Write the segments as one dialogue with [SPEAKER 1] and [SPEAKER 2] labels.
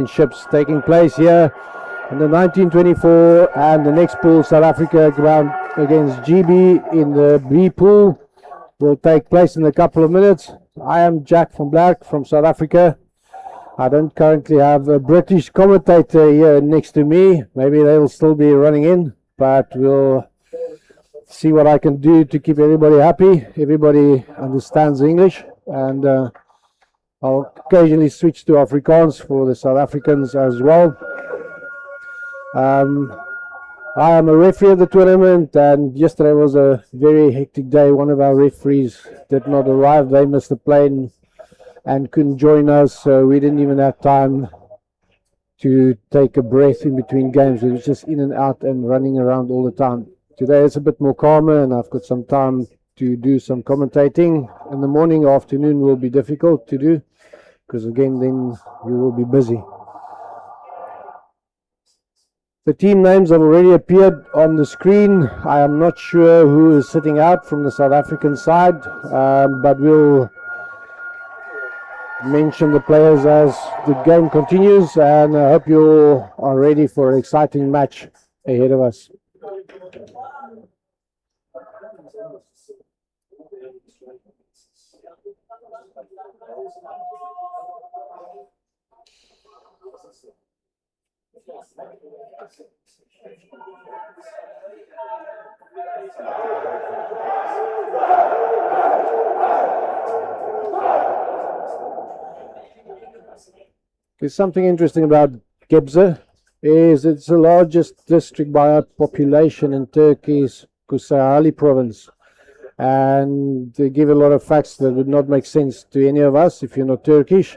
[SPEAKER 1] Championships taking place here in the 1924, and the next pool, South Africa ground against GB in the B pool, will take place in a couple of minutes. I am Jack van Blerk from South Africa. I don't currently have a British commentator here next to me. Maybe they will still be running in, but we'll see what I can do to keep everybody happy. Everybody understands English, and I'll occasionally switch to Afrikaans for the South Africans as well. I am a referee of the tournament, and yesterday was a very hectic day. One of our referees did not arrive. They missed the plane and couldn't join us, so we didn't even have time to take a breath in between games. It was just in and out and running around all the time. Today it's a bit more calmer, and I've got some time to do some commentating. In the morning or afternoon will be difficult to do, because again then you will be busy. The team names have already appeared on the screen. I am not sure who is sitting out from the South African side, but we'll mention the players as the game continues, and I hope you are ready for an exciting match ahead of us. There's something interesting about GEBZE is it's the largest district by population in Turkey's Kusayali province, and they give a lot of facts that would not make sense to any of us if you're not Turkish,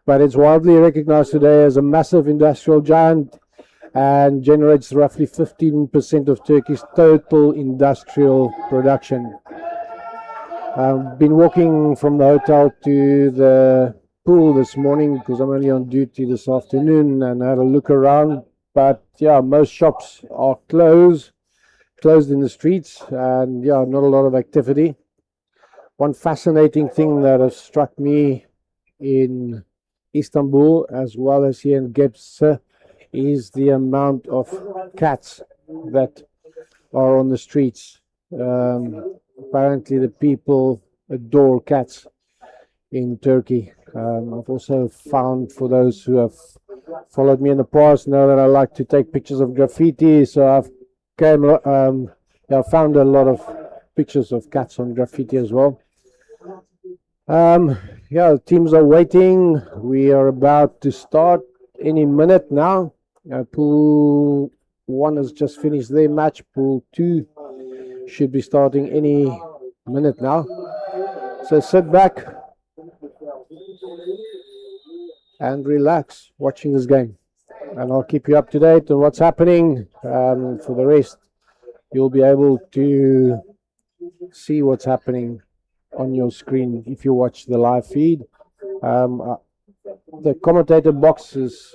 [SPEAKER 1] but it's widely recognized today as a massive industrial giant and generates roughly 15% of Turkey's total industrial production. I've been walking from the hotel to the pool this morning because I'm only on duty this afternoon, and I had a look around, but yeah, most shops are closed in the streets, and yeah, not a lot of activity. One fascinating thing that has struck me in Istanbul as well as here in GEBZE is the amount of cats that are on the streets. Apparently the people adore cats in Turkey. I've also found, for those who have followed me in the past, know that I like to take pictures of graffiti, so I've found a lot of pictures of cats on graffiti as well. Yeah, teams are waiting. We are about to start any minute now. Pool 1 has just finished their match. Pool 2 should be starting any minute now. So sit back and relax watching this game, and I'll keep you up to date on what's happening. For the rest, you'll be able to see what's happening on your screen if you watch the live feed. The commentator box is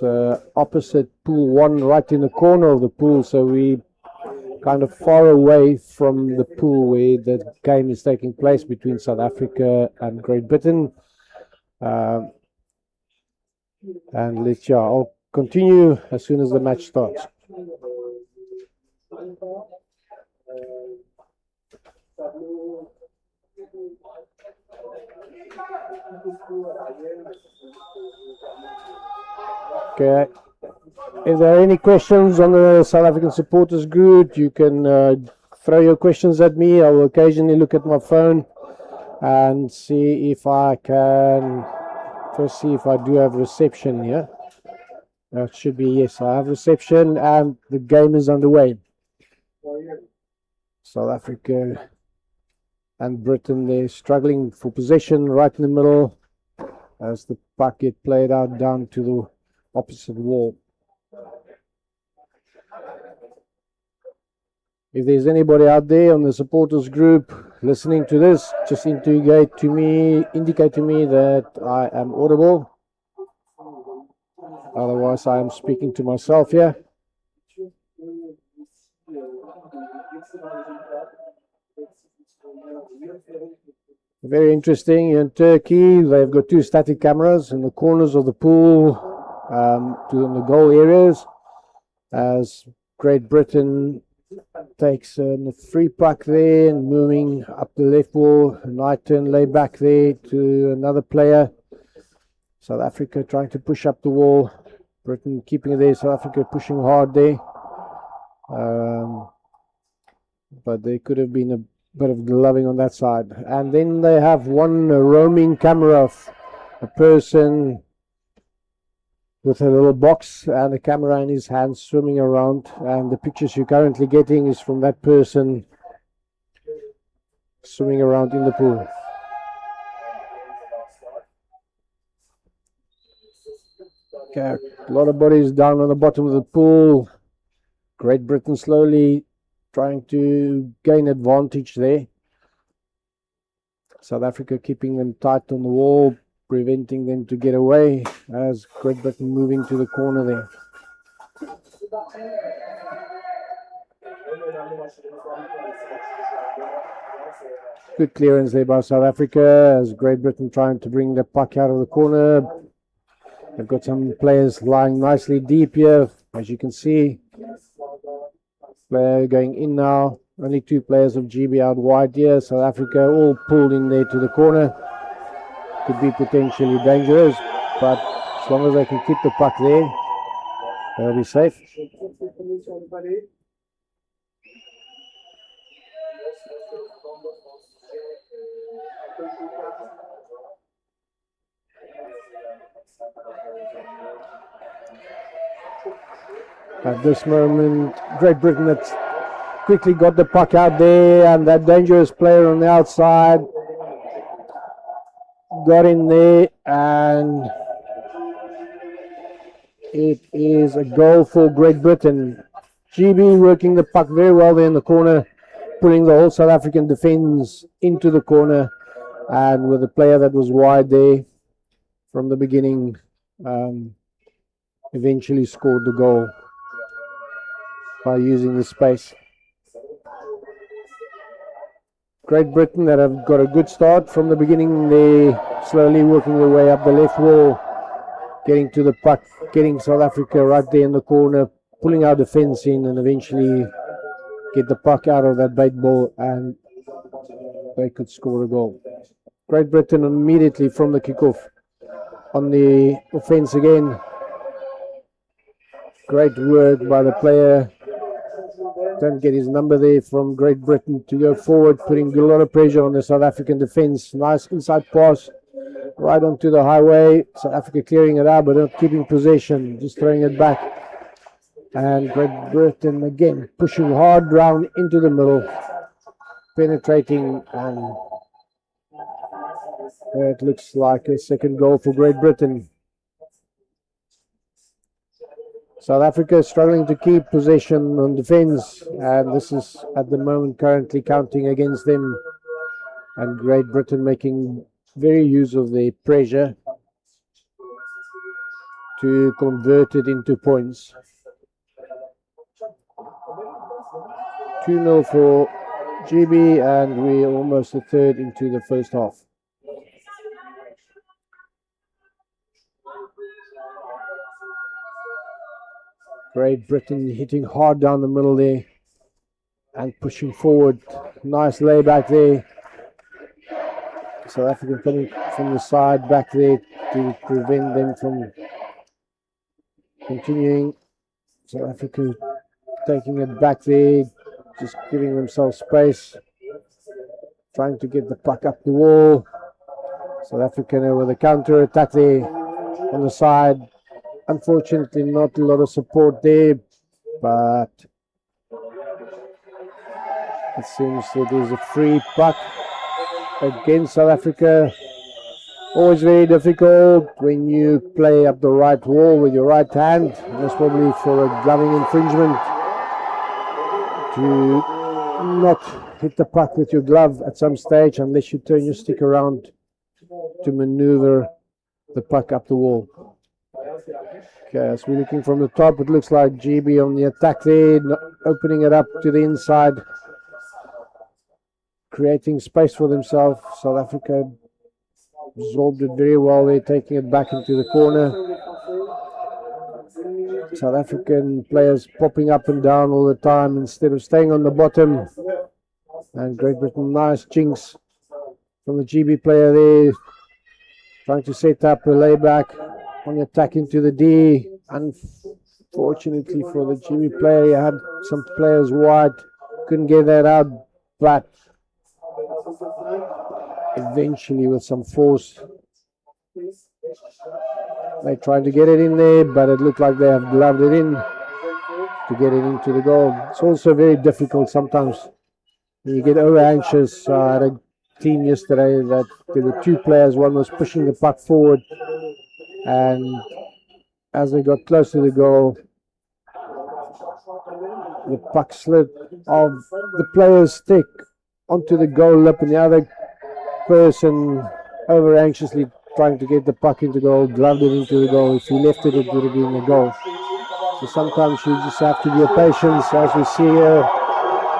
[SPEAKER 1] opposite pool 1, right in the corner of the pool, so we kind of far away from the pool where the game is taking place between South Africa and Great Britain. And I'll continue as soon as the match starts. Okay, if there are any questions on the South African supporters group, you can throw your questions at me. I will occasionally look at my phone and see if I can first see if I do have reception here. That should be yes, I have reception, and the game is underway. South Africa and Britain, they're struggling for possession right in the middle as the puck gets played out down to the opposite wall. If there's anybody out there on the supporters group listening to this, just indicate to me that I am audible. Otherwise, I am speaking to myself here. Very interesting. In Turkey, they've got two static cameras in the corners of the pool. to the goal areas, as Great Britain takes a free puck there and moving up the left wall. A nice turn lay back there to another player. South Africa trying to push up the wall. Britain keeping it there. South Africa pushing hard there. But there could have been a bit of gloving on that side. And then they have one roaming camera of a person with a little box and a camera in his hand swimming around, and the pictures you're currently getting is from that person swimming around in the pool. Okay, a lot of bodies down on the bottom of the pool. Great Britain slowly trying to gain advantage there. South Africa keeping them tight on the wall, preventing them to get away, as Great Britain moving to the corner there. Good clearance there by South Africa, as Great Britain trying to bring the puck out of the corner. They've got some players lying nicely deep here, as you can see. Player going in now. Only two players of GB out wide here. South Africa all pulled in there to the corner. Could be potentially dangerous, but as long as they can keep the puck there, they'll be safe. At this moment, Great Britain had quickly got the puck out there, and that dangerous player on the outside got in there, and it is a goal for Great Britain. GB working the puck very well there in the corner, putting the whole South African defence into the corner, and with a player that was wide there from the beginning, eventually scored the goal by using the space. Great Britain that have got a good start from the beginning. They slowly working their way up the left wall, getting to the puck, getting South Africa right there in the corner, pulling our defence in, and eventually get the puck out of that bait ball, and they could score a goal. Great Britain immediately from the kickoff on the offence again. Great work by the player. Don't get his number there from Great Britain to go forward, putting a lot of pressure on the South African defence. Nice inside pass right onto the highway. South Africa clearing it out, but not keeping possession, just throwing it back. And Great Britain again pushing hard round into the middle, penetrating, and it looks like a second goal for Great Britain. South Africa is struggling to keep possession on defence, and this is at the moment currently counting against them, and Great Britain making very use of their pressure to convert it into points. 2-0 for GB, and we're almost a third into the first half. Great Britain hitting hard down the middle there and pushing forward. Nice layback there. South Africa coming from the side back there to prevent them from continuing. South Africa taking it back there, just giving themselves space, trying to get the puck up the wall. South Africa with a counter attack there on the side. Unfortunately, not a lot of support there, but it seems it is a free puck against South Africa. Always very difficult when you play up the right wall with your right hand. Most probably for a gloving infringement to not hit the puck with your glove at some stage unless you turn your stick around to maneuver the puck up the wall. Okay, so we're looking from the top. It looks like GB on the attack there, opening it up to the inside, creating space for themselves. South Africa absorbed it very well there, taking it back into the corner. South African players popping up and down all the time instead of staying on the bottom. And Great Britain, nice jinx from the GB player there, trying to set up a layback on the attack into the D. Unfortunately for the GB player, he had some players wide, couldn't get that out, but eventually with some force they tried to get it in there, but it looked like they have gloved it in to get it into the goal. It's also very difficult sometimes when you get over anxious. I had a team yesterday that there were two players, one was pushing the puck forward, and as they got close to the goal, the puck slid off the player's stick onto the goal lip, and the other person over anxiously trying to get the puck into goal, gloved it into the goal. If he left it, it would have been a goal. So sometimes you just have to be patient, as we see here.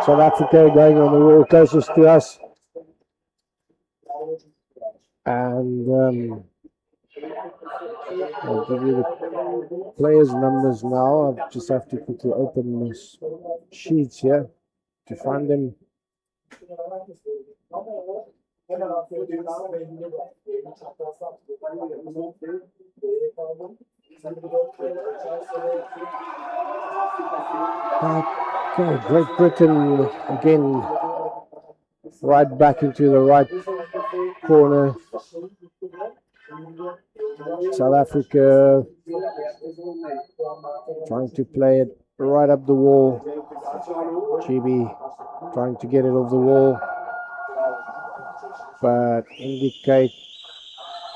[SPEAKER 1] South Africa going on the wall closest to us. And I'll give you the players' numbers now. I just have to quickly open this sheets here to find them. Okay, Great Britain again, right back into the right corner. South Africa trying to play it right up the wall. GB trying to get it off the wall, but indicating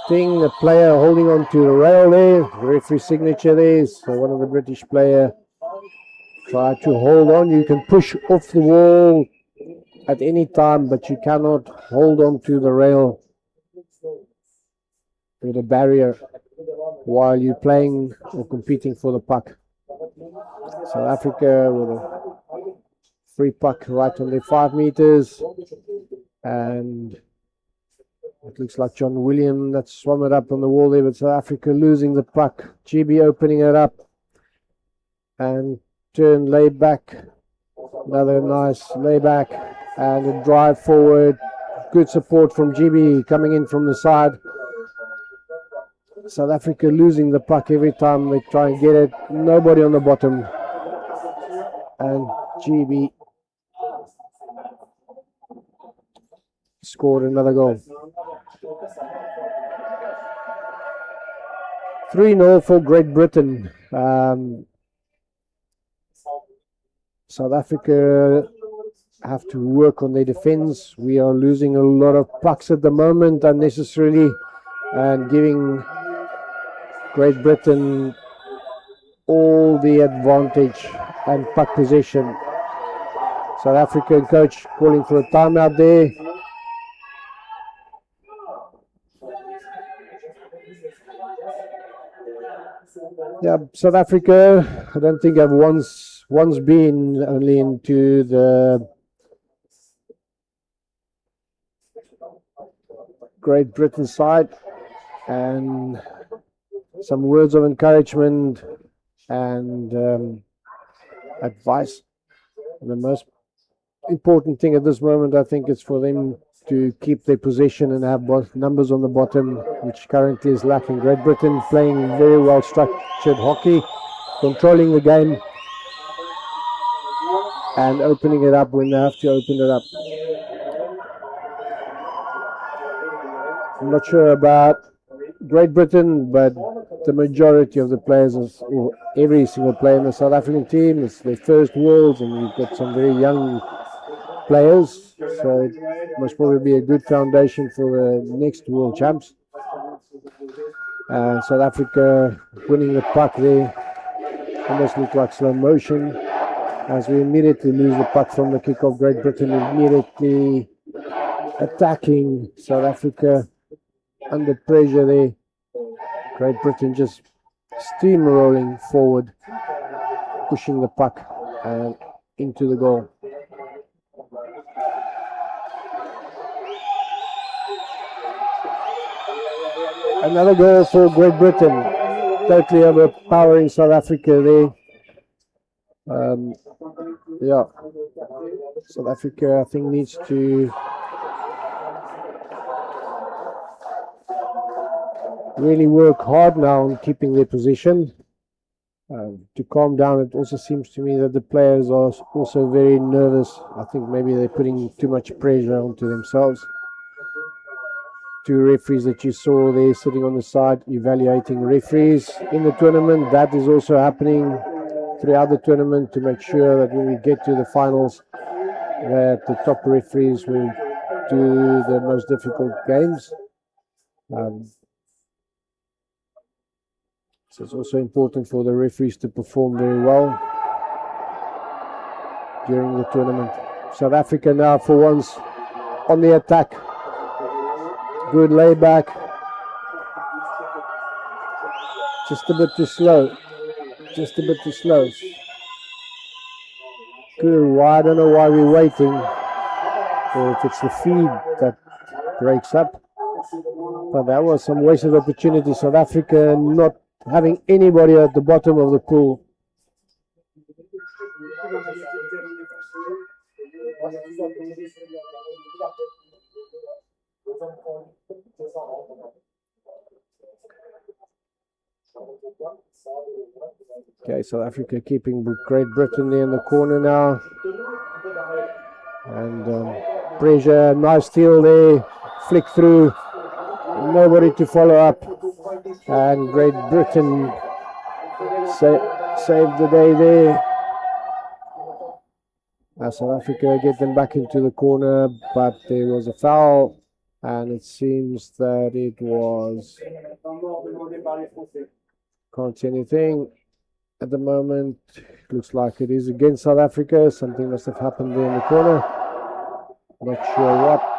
[SPEAKER 1] the player holding on to the rail there. Referee signature there. So one of the British player tried to hold on. You can push off the wall at any time, but you cannot hold on to the rail with a barrier while you're playing or competing for the puck. South Africa with a free puck right on their 5 meters, and it looks like John William that swung it up on the wall there, but South Africa losing the puck. GB opening it up and turn laid back. Another nice layback and a drive forward. Good support from GB coming in from the side. South Africa losing the puck every time they try and get it. Nobody on the bottom. And GB scored another goal. 3-0 for Great Britain. South Africa have to work on their defense. We are losing a lot of pucks at the moment unnecessarily and giving Great Britain all the advantage and puck possession. South African coach calling for a timeout there. Yeah, South Africa, I don't think I've once been only into the Great Britain side, and some words of encouragement and advice. The most important thing at this moment, I think, is for them to keep their possession and have numbers on the bottom, which currently is lacking. Great Britain playing very well structured hockey, controlling the game and opening it up when they have to open it up. I'm not sure about Great Britain, but the majority of the players, or every single player in the South African team, it's their first Worlds, and we've got some very young players, so it must probably be a good foundation for the next World Champs. South Africa winning the puck there, almost looked like slow motion, as we immediately lose the puck from the kickoff. Great Britain immediately attacking South Africa under pressure there. Great Britain just steamrolling forward, pushing the puck into the goal. Another goal for Great Britain. totally overpowering South Africa there. Yeah, South Africa, I think, needs to really work hard now on keeping their position. To calm down. It also seems to me that the players are also very nervous. I think maybe they're putting too much pressure onto themselves. Two referees that you saw there sitting on the side evaluating referees in the tournament. That is also happening throughout the tournament to make sure that when we get to the finals that the top referees will do the most difficult games. So it's also important for the referees to perform very well during the tournament. South Africa now for once on the attack. Good layback. Just a bit too slow. Just a bit too slow. Good. I don't know why we're waiting. Or if it's the feed that breaks up. But that was some wasted opportunity. South Africa not having anybody at the bottom of the pool. Okay, South Africa keeping Great Britain there in the corner now. And pressure, nice steal there, flick through, nobody to follow up. And Great Britain saved the day there. South Africa get them back into the corner, but there was a foul, and it seems that it was, can't see anything at the moment. Looks like it is against South Africa. Something must have happened there in the corner, not sure what.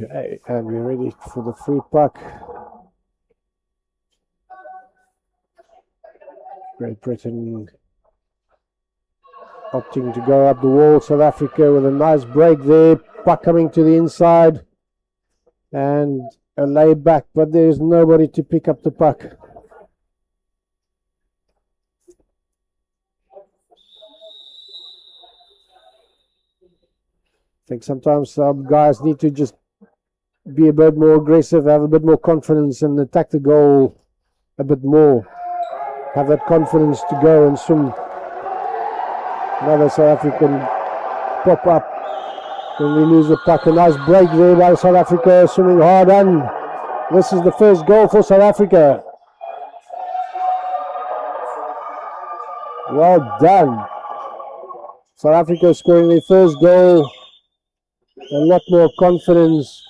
[SPEAKER 1] Okay, and we're ready for the free puck. Great Britain opting to go up the wall. South Africa with a nice break there. Puck coming to the inside. And a lay back, but there's nobody to pick up the puck. I think sometimes some guys need to just be a bit more aggressive, have a bit more confidence and attack the goal a bit more. Have that confidence to go and swim. Another South African pop up when we lose the puck. A nice break there by South Africa, swimming hard on. This is the first goal for South Africa. Well done. South Africa scoring their first goal. A lot more confidence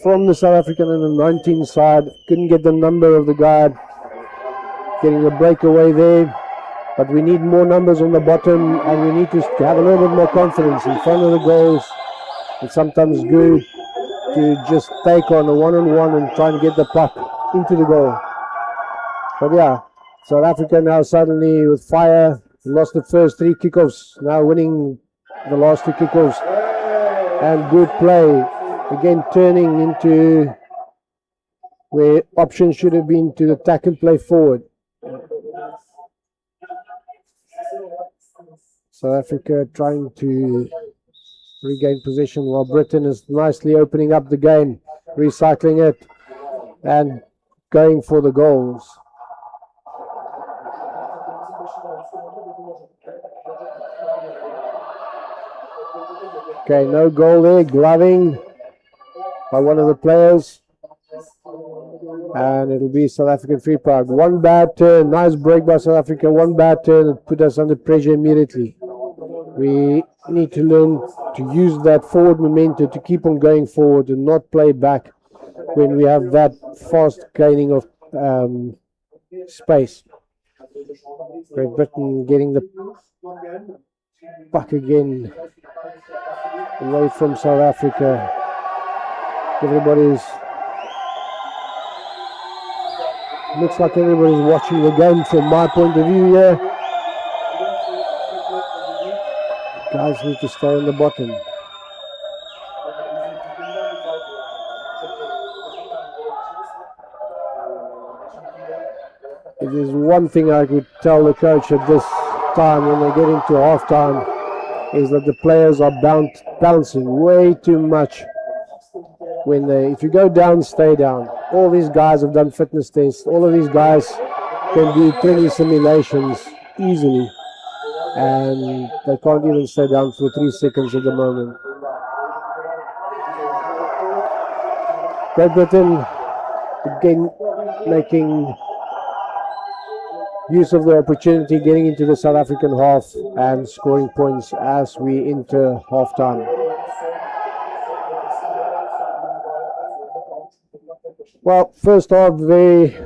[SPEAKER 1] from the South African under 19 side. Couldn't get the number of the guard. Getting a breakaway there. But we need more numbers on the bottom, and we need to have a little bit more confidence in front of the goals. It's sometimes good to just take on a one-on-one and try and get the puck into the goal. But yeah, South Africa now suddenly with fire. Lost the first 3 kickoffs, now winning the last 2 kickoffs. And good play. Again, turning into where options should have been to attack and play forward. South Africa trying to regain possession while Britain is nicely opening up the game, recycling it and going for the goals. Okay, no goal there, gloving by one of the players. And it'll be South African free puck. One bad turn, nice break by South Africa. One bad turn that put us under pressure immediately. We need to learn to use that forward momentum to keep on going forward and not play back when we have that fast gaining of space. Great Britain getting the puck again away from South Africa. Looks like everybody's watching the game from my point of view here. Guys need to stay on the bottom. It is one thing I could tell the coach at this time when they get into halftime is that the players are bouncing way too much. If you go down, stay down. All these guys have done fitness tests. All of these guys can do 20 simulations easily, and they can't even stay down for 3 seconds at the moment. Great Britain again making use of the opportunity, getting into the South African half and scoring points as we enter halftime. Well, first half very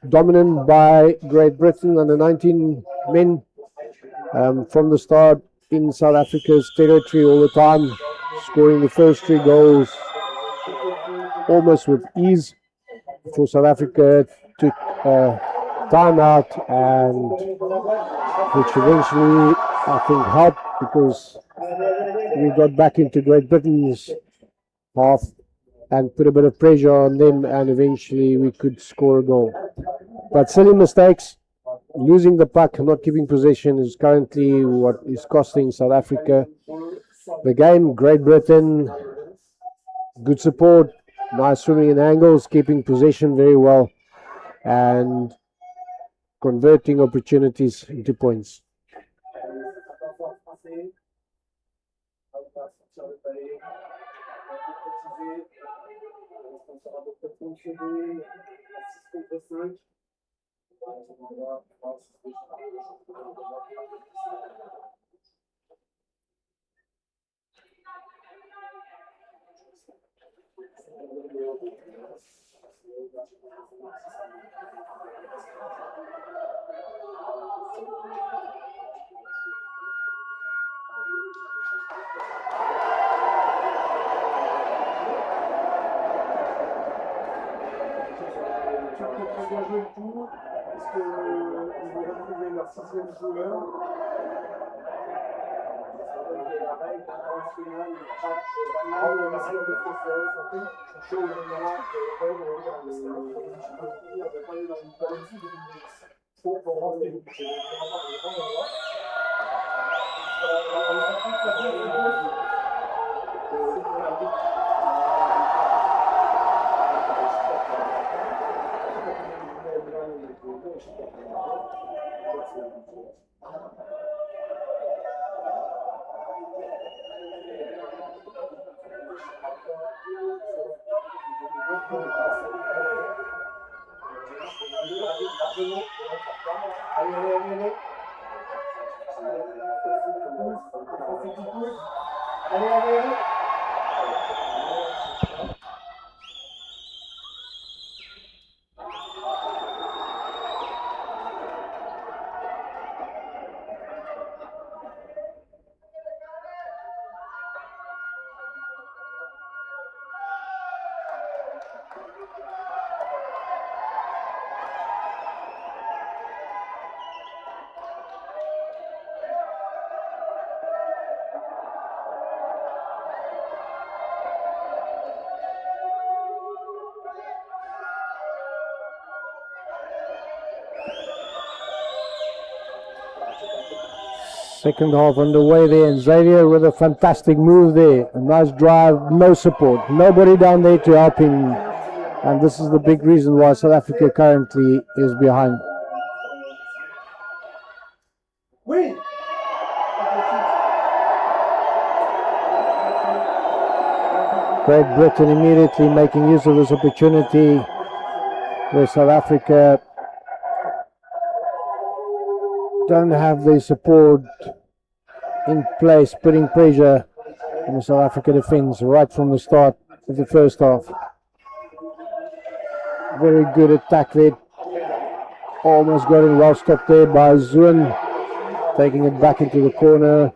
[SPEAKER 1] dominant by Great Britain under 19 men from the start in South Africa's territory all the time, scoring the first 3 goals almost with ease. For South Africa took time out, and which eventually I think helped because we got back into Great Britain's half and put a bit of pressure on them, and eventually we could score a goal. But silly mistakes, losing the puck, not keeping possession is currently what is costing South Africa the game. Great Britain, good support, nice swimming in angles, keeping possession very well, and converting opportunities into points. Second half underway there, and Xavier with a fantastic move there. A nice drive, no support, nobody down there to help him. And this is the big reason why South Africa currently is behind. Great Britain immediately making use of this opportunity where South Africa don't have the support in place, putting pressure on the South Africa defense right from the start of the first half. Very good attack there. Almost got it well stopped there by Zun, taking it back into the corner.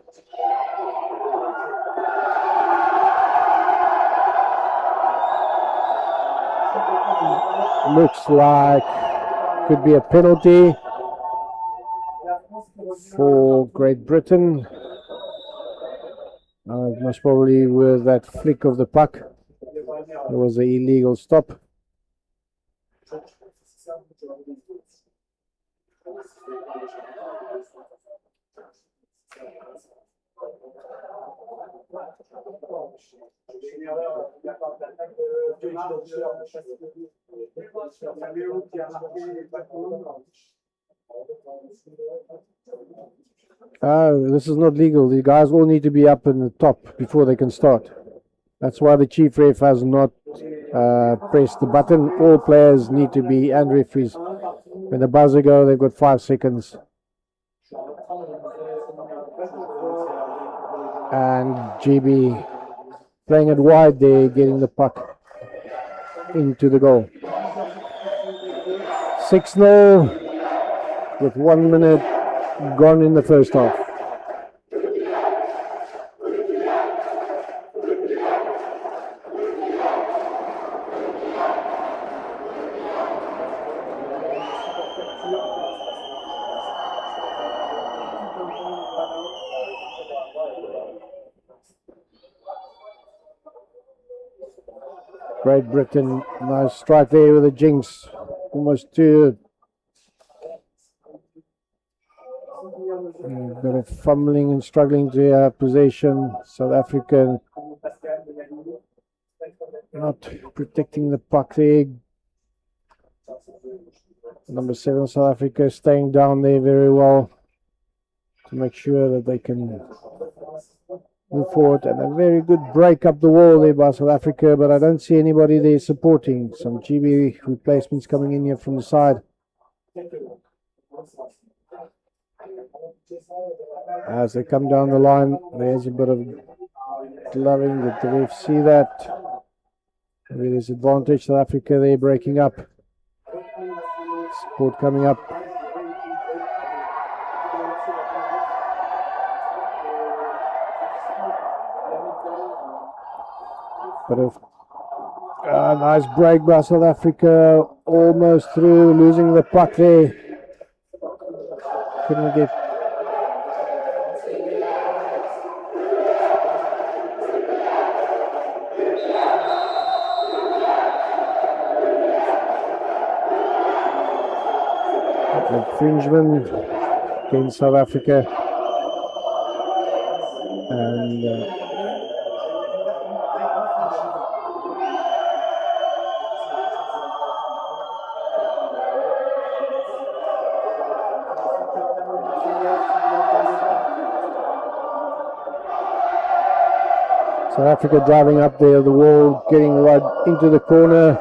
[SPEAKER 1] Looks like could be a penalty for Great Britain. Most probably with that flick of the puck. It was an illegal stop. This is not legal. The guys all need to be up in the top before they can start. That's why the chief ref has not pressed the button. All players need to be, and referees, when the buzzer go, they've got 5 seconds. And GB playing it wide there, getting the puck into the goal. 6-0 with 1 minute gone in the first half. Great Britain, nice strike there with a jinx, almost two. A bit of fumbling and struggling to have possession. South Africa not protecting the puck there. Number 7 South Africa staying down there very well to make sure that they can move forward, and a very good break up the wall there by South Africa, but I don't see anybody there supporting. Some GB replacements coming in here from the side. As they come down the line, there's a bit of gloving. Did the ref see that? Maybe there's advantage. South Africa there breaking up. Support coming up. Bit of nice break by South Africa, almost through, losing the puck there. Couldn't get. Infringement against South Africa. And South Africa driving up there, the wall, getting right into the corner.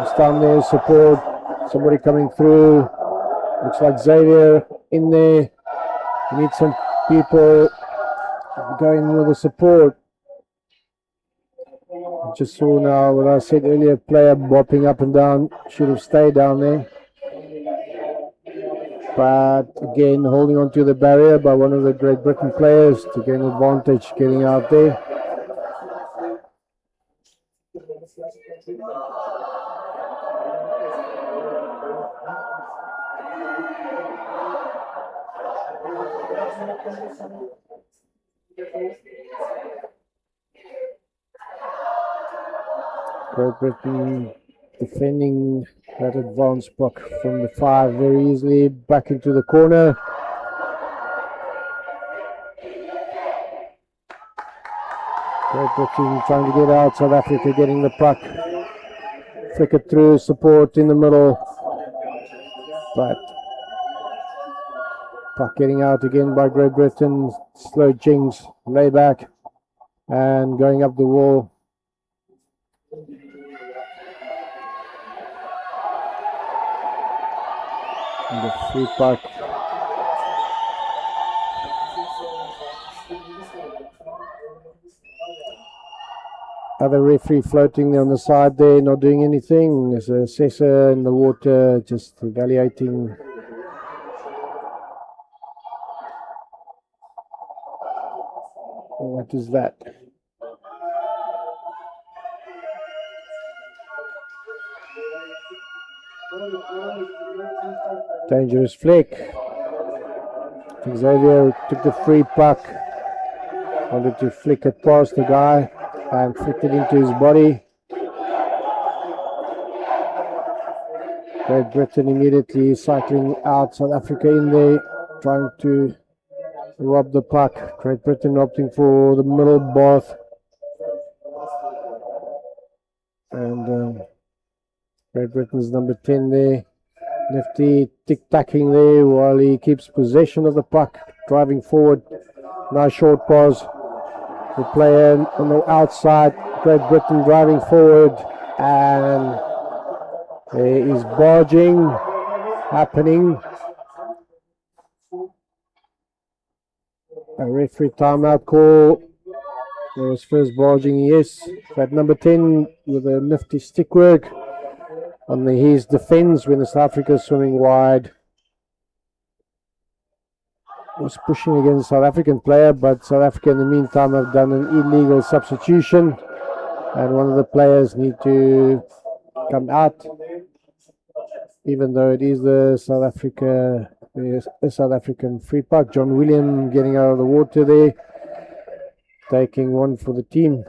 [SPEAKER 1] It's down there, support, somebody coming through. Looks like Xavier in there. We need some people going with the support. I just saw now what I said earlier, player bopping up and down, should have stayed down there. But again, holding on to the barrier by one of the Great Britain players to gain advantage, getting out there. Great Britain defending that advance puck from the 5 very easily, back into the corner. Great Britain trying to get out, South Africa getting the puck, flick it through, support in the middle, but puck getting out again by Great Britain, slow jinx, lay back, and going up the wall. And the free puck. Other referee floating there on the side there, not doing anything. There's a assessor in the water just evaluating. What is that? Dangerous flick. Xavier took the free puck, Wanted to flick it past the guy and flicked it into his body. Great Britain immediately cycling out, South Africa in there, trying to rob the puck. Great Britain opting for the middle bath. And Great Britain's number 10 there. Nifty tic-tacking there while he keeps possession of the puck, driving forward. Nice short pass. The player on the outside. Great Britain driving forward, and there is barging happening. A referee timeout call. There was first barging, yes. But number 10 with a nifty stick work on his defense when the South Africa is swimming wide. Was pushing against South African player, but South Africa in the meantime have done an illegal substitution, and one of the players need to come out, even though it is the South African free puck. John William getting out of the water there, taking one for the team.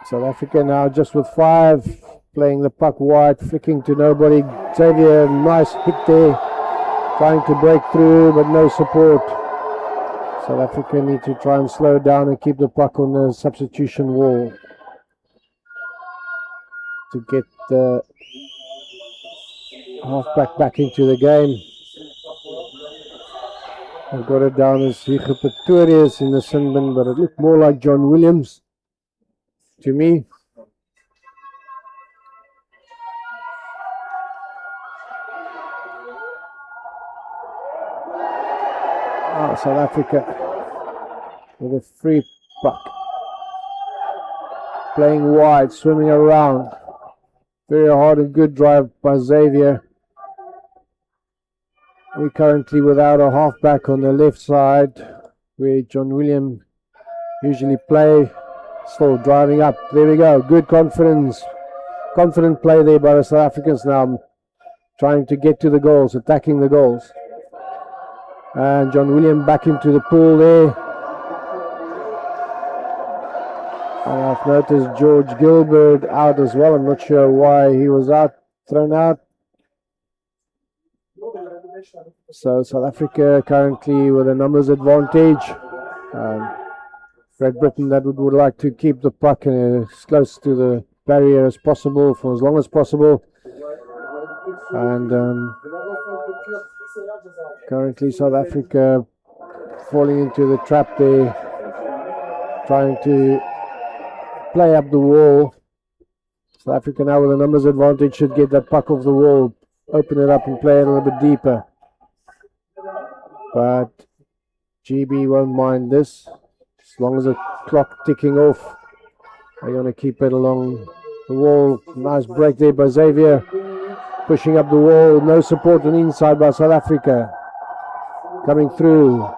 [SPEAKER 1] South Africa now just with 5, playing the puck wide, flicking to nobody. Xavier, nice hit there, trying to break through, but no support. South Africa need to try and slow down and keep the puck on the substitution wall to get the halfback back into the game. I've got it down as Hugo Pretorius in the sin bin, but it looked more like John Williams to me. South Africa with a free puck, playing wide, swimming around. Very hard and good drive by Xavier. We're currently without a halfback on the left side where John William usually play. Still driving up. There we go. Good confident play there by the South Africans now, trying to get to the goals, attacking the goals. And John William back into the pool there. And I've noticed George Gilbert out as well. I'm not sure why he was thrown out. So South Africa currently with a numbers advantage. Great Britain that would like to keep the puck as close to the barrier as possible for as long as possible. And currently South Africa falling into the trap there, trying to play up the wall. South Africa now with a numbers advantage should get that puck off the wall, open it up and play it a little bit deeper. But GB won't mind this. As long as the clock ticking off, they're going to keep it along the wall. Nice break there by Xavier, pushing up the wall. No support on the inside by South Africa. Coming through.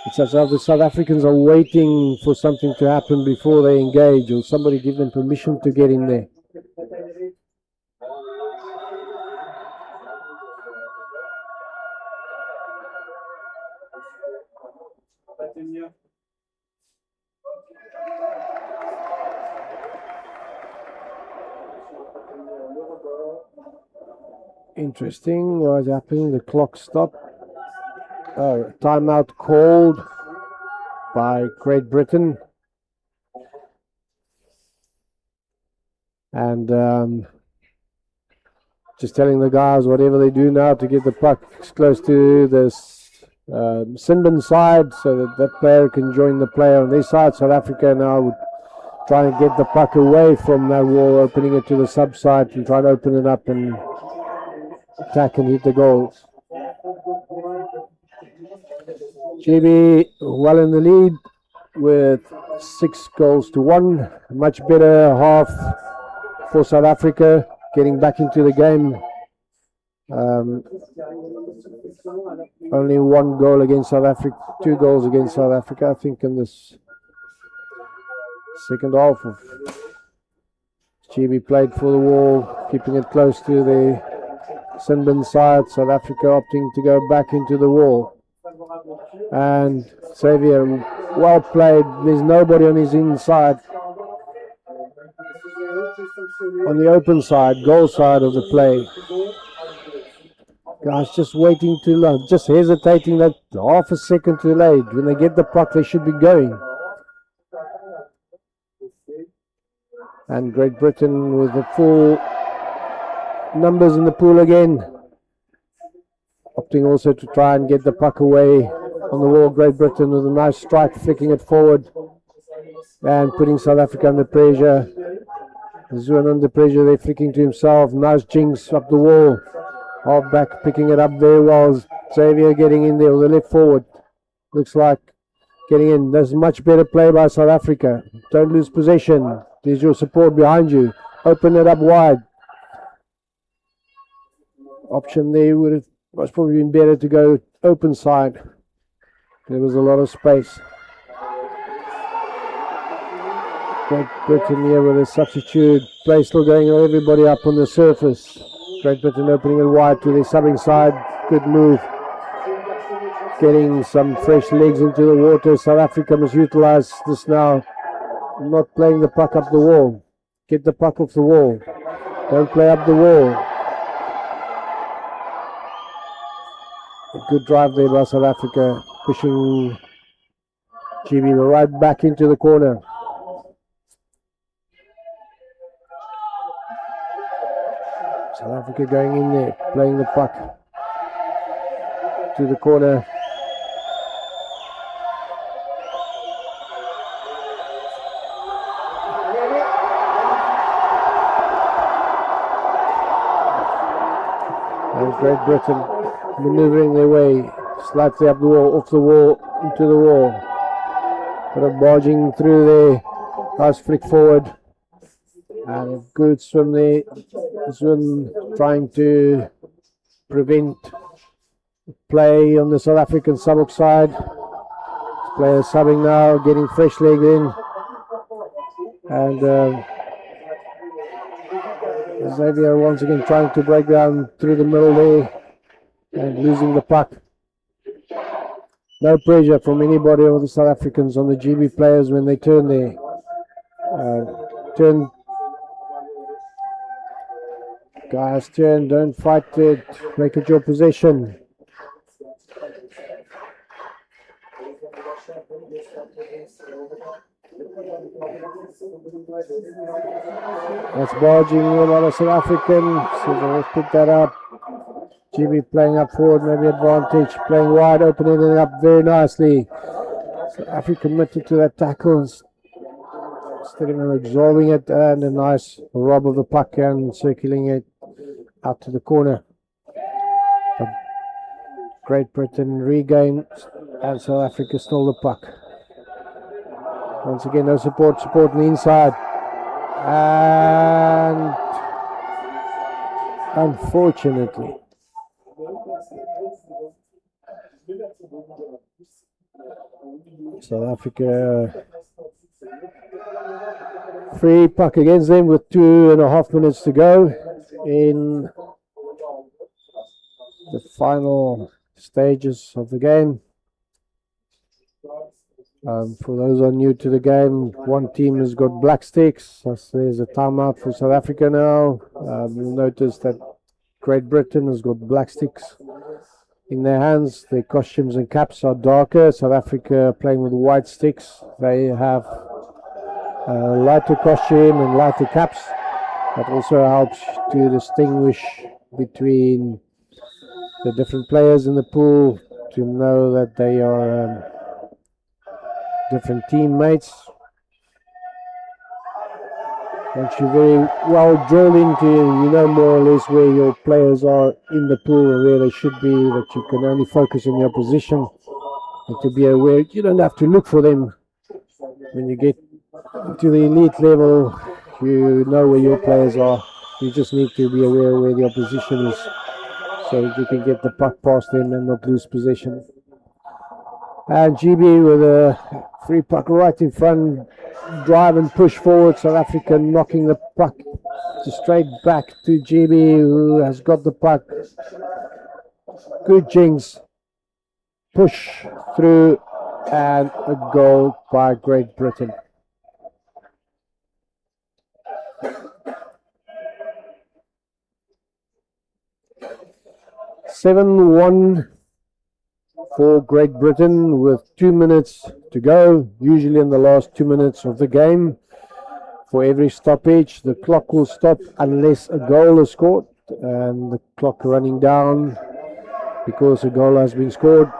[SPEAKER 1] It's as if the South Africans are waiting for something to happen before they engage, or somebody give them permission to get in there. Interesting. What is happening? The clock stopped. Oh, timeout called by Great Britain. And just telling the guys whatever they do now to get the puck close to this sin bin side so that that player can join the player on their side. South Africa now would try and get the puck away from that wall, opening it to the sub side and try to open it up and attack and hit the goals. GB well in the lead with 6-1. Much better half for South Africa, getting back into the game Only 1 goal against South Africa, 2 goals against South Africa, I think, in this second half of GB played for the wall, keeping it close to the Sinbin side. South Africa opting to go back into the wall. And Xavier, well played. There's nobody on his inside. On the open side, goal side of the play. Guys just waiting too long, just hesitating that half a second too late. When they get the puck, they should be going. And Great Britain with the full numbers in the pool again. Opting also to try and get the puck away on the wall. Great Britain with a nice strike, flicking it forward and putting South Africa under pressure. Zuen under pressure, they're flicking to himself. Nice jinx up the wall. Half back picking it up very well. Xavier getting in there with the left forward. Looks like getting in. There's much better play by South Africa. Don't lose possession. There's your support behind you. Open it up wide. Option there would have most probably been better to go open side. There was a lot of space. Great Britain here with a substitute. Play still going, everybody up on the surface. Great Britain opening it wide to the subbing side. Good move. Getting some fresh legs into the water. South Africa must utilize this now. Not playing the puck up the wall. Get the puck off the wall. Don't play up the wall. A good drive there by South Africa. Pushing GB right back into the corner. South Africa going in there, playing the puck to the corner. And Great Britain maneuvering their way slightly up the wall, off the wall, into the wall. But barging through there. Nice flick forward. And a good swim there. Swim trying to prevent play on the South African sub side. Players subbing now, getting fresh leg in. And Xavier once again trying to break down through the middle there and losing the puck. No pressure from anybody of the South Africans on the GB players when they turn there. Guys, turn, don't fight it, make it your possession. That's barging a lot of South African, so let's pick that up. GB playing up forward, maybe advantage, playing wide, opening it up very nicely. South Africa committed to that tackle. Instead of absorbing it, and a nice rob of the puck and circling it out to the corner. But Great Britain regain, and South Africa stole the puck. Once again, no support on the inside. And unfortunately, South Africa free puck against them with 2.5 minutes to go in the final stages of the game. For those who are new to the game, one team has got black sticks. So there's a timeout for South Africa now. You'll notice that Great Britain has got black sticks in their hands. Their costumes and caps are darker. South Africa playing with white sticks. They have lighter costume and lighter caps. That also helps to distinguish between the different players in the pool, to know that they are different teammates. Once you're very well drilled into, you know more or less where your players are in the pool and where they should be, that you can only focus on your position and to be aware. You don't have to look for them. When you get to the elite level, you know where your players are. You just need to be aware where the opposition is. so that you can get the puck past them and not lose possession. And GB with a free puck right in front, drive and push forward. South Africa knocking the puck straight back to GB, who has got the puck. Good Jinx, push through, and a goal by Great Britain. (7-1) for Great Britain with 2 minutes to go. Usually in the last 2 minutes of the game, for every stoppage, the clock will stop unless a goal is scored, and the clock running down because a goal has been scored.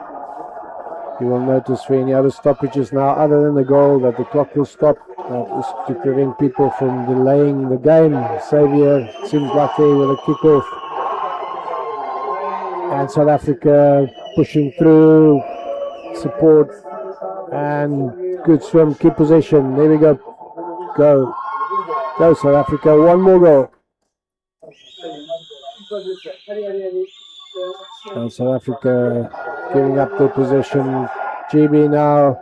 [SPEAKER 1] You will notice for any other stoppages now other than the goal that the clock will stop. That is to prevent people from delaying the game. Xavier seems like they with a kickoff. And South Africa pushing through, support, and good swim, keep possession. There we go. Go South Africa, one more goal. And South Africa giving up their possession. GB now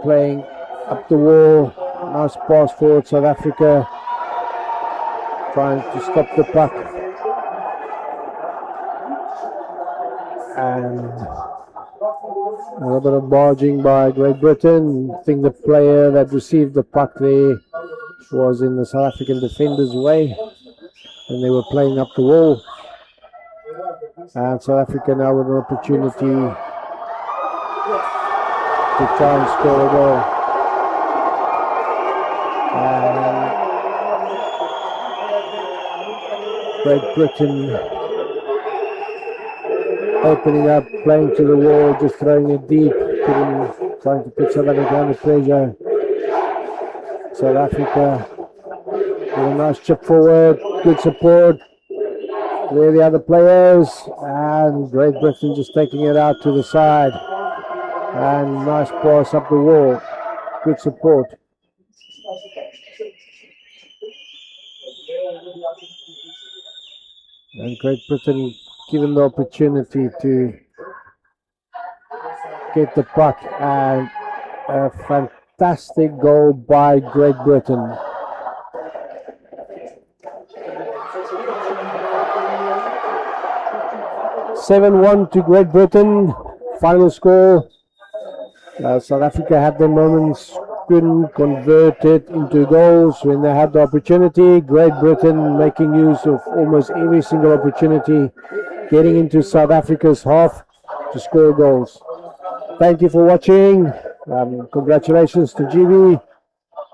[SPEAKER 1] playing up the wall. Nice pass forward, South Africa trying to stop the puck. And a little bit of barging by Great Britain. I think the player that received the puck there was in the South African defender's way, and they were playing up the wall. And South Africa now with an opportunity to try and score a goal. And Great Britain opening up, playing to the wall, just throwing it deep, trying to put South Africa under pressure. South Africa with a nice chip forward, good support. There are the other players, and Great Britain just taking it out to the side. And nice pass up the wall, good support. And Great Britain given the opportunity to get the puck, and a fantastic goal by Great Britain. (7-1) to Great Britain. Final score. South Africa had their moments, couldn't convert it into goals when they had the opportunity. Great Britain making use of almost every single opportunity, getting into South Africa's half to score goals. Thank you for watching. Congratulations to GB.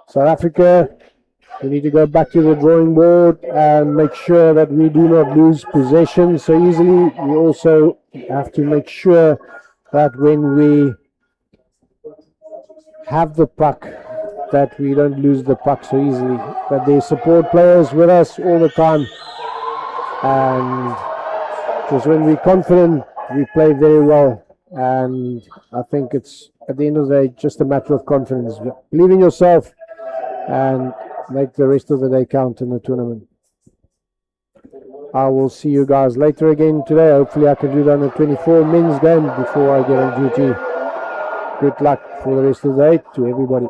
[SPEAKER 1] South Africa, we need to go back to the drawing board and make sure that we do not lose possession so easily. We also have to make sure that when we have the puck, that we don't lose the puck so easily. That they support players with us all the time. And because when we're confident, we play very well. And I think it's, at the end of the day, just a matter of confidence. Believe in yourself and make the rest of the day count in the tournament. I will see you guys later again today. Hopefully I can do that on the 24 men's game before I get on duty. Good luck for the rest of the day to everybody.